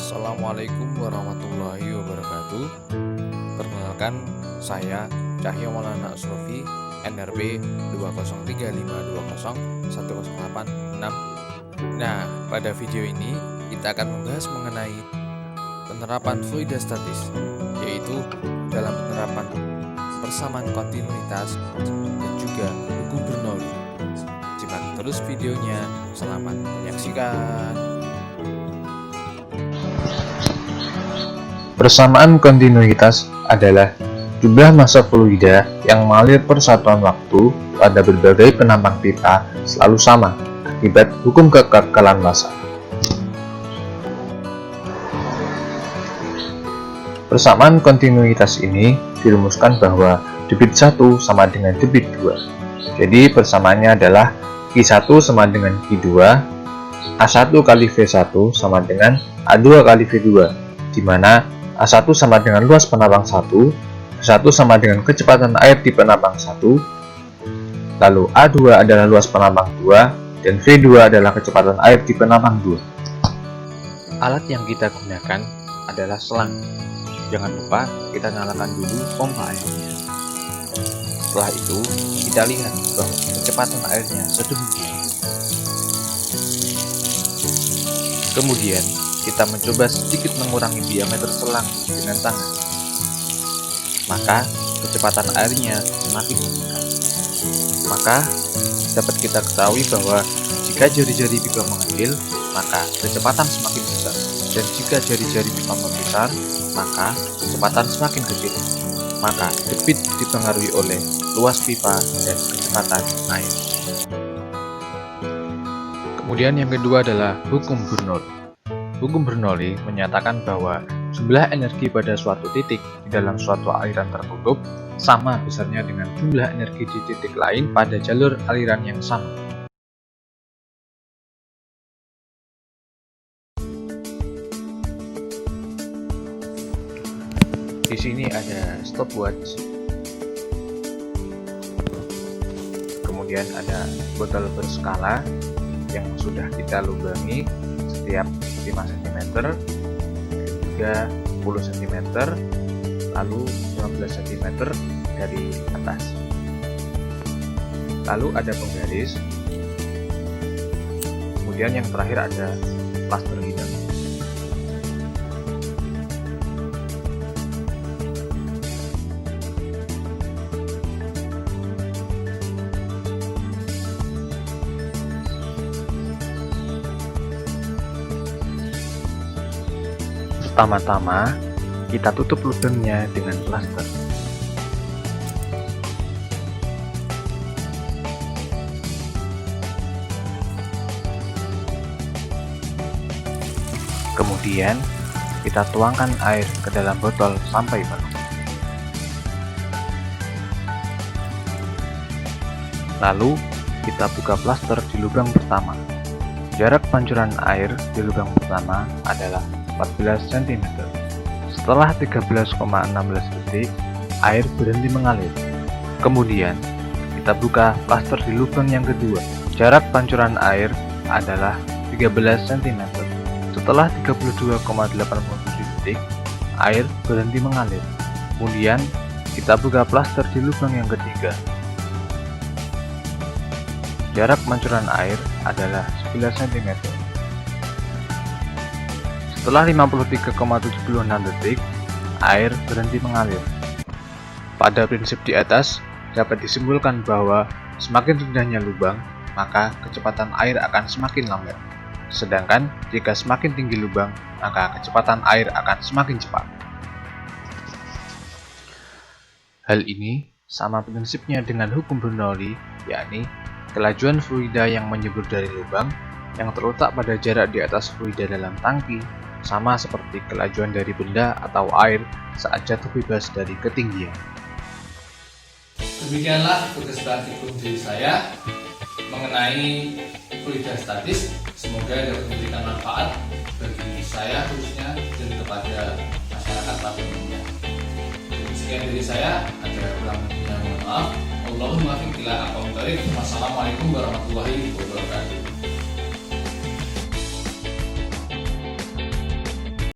Assalamualaikum warahmatullahi wabarakatuh. Perkenalkan, saya Cahyo Maulana Asrofi, NRB 20352010886. Nah, pada video ini kita akan membahas mengenai penerapan fluida statis, yaitu dalam penerapan persamaan kontinuitas dan juga hukum Bernoulli. Simak terus videonya. Selamat menyaksikan. Persamaan kontinuitas adalah jumlah massa fluida yang mengalir per satuan waktu pada berbagai penampang pipa selalu sama akibat hukum kekekalan massa. Persamaan kontinuitas ini dirumuskan bahwa debit 1 sama dengan debit 2. Jadi persamaannya adalah Q1 sama dengan Q2, A1 kali V1 sama dengan A2 kali V2, di mana A1 sama dengan luas penampang 1, V1 sama dengan kecepatan air di penampang 1, lalu A2 adalah luas penampang 2, dan V2 adalah kecepatan air di penampang 2. Alat yang kita gunakan adalah selang. Jangan lupa kita nyalakan dulu pompa airnya. Setelah itu, kita lihat bahwa kecepatan airnya sedemikian. Kemudian, kita mencoba sedikit mengurangi diameter selang dengan tangan. Maka, kecepatan airnya semakin meningkat. Maka, dapat kita ketahui bahwa jika jari-jari pipa mengecil, maka kecepatan semakin besar. Dan jika jari-jari pipa membesar, maka kecepatan semakin kecil. Maka, debit dipengaruhi oleh luas pipa dan kecepatan air. Kemudian yang kedua adalah hukum Bernoulli. Hukum Bernoulli menyatakan bahwa jumlah energi pada suatu titik di dalam suatu aliran tertutup sama besarnya dengan jumlah energi di titik lain pada jalur aliran yang sama. Di sini ada stopwatch, kemudian ada botol berskala yang sudah kita lubangi setiap 5 cm, juga 10 cm, lalu 15 cm dari atas. Lalu ada penggaris, kemudian yang terakhir ada plaster hidang. Pertama-tama, kita tutup lubangnya dengan plaster. Kemudian, kita tuangkan air ke dalam botol sampai penuh. Lalu, kita buka plaster di lubang pertama. Jarak pancuran air di lubang pertama adalah 14 cm. Setelah 13,16 detik, air berhenti mengalir. Kemudian, kita buka plaster di lubang yang kedua. Jarak pancuran air adalah 13 cm. Setelah 32,87 detik, air berhenti mengalir. Kemudian, kita buka plaster di lubang yang ketiga. Jarak pancuran air adalah 11 cm. Setelah 53,76 detik, air berhenti mengalir. Pada prinsip di atas, dapat disimpulkan bahwa semakin rendahnya lubang, maka kecepatan air akan semakin lambat. Sedangkan jika semakin tinggi lubang, maka kecepatan air akan semakin cepat. Hal ini sama prinsipnya dengan hukum Bernoulli, yakni kelajuan fluida yang menyembur dari lubang yang terletak pada jarak di atas fluida dalam tangki sama seperti kelajuan dari benda atau air saat jatuh bebas dari ketinggian. Demikianlah tugas praktikum dari saya mengenai fluida statis. Semoga dapat memberikan manfaat bagi saya khususnya dan kepada masyarakat pada umumnya. Sekian dari saya, ada kurang lebihnya mohon maaf. Allahumma fiqh ila aqwam thoriq. Wassalamualaikum warahmatullahi wabarakatuh.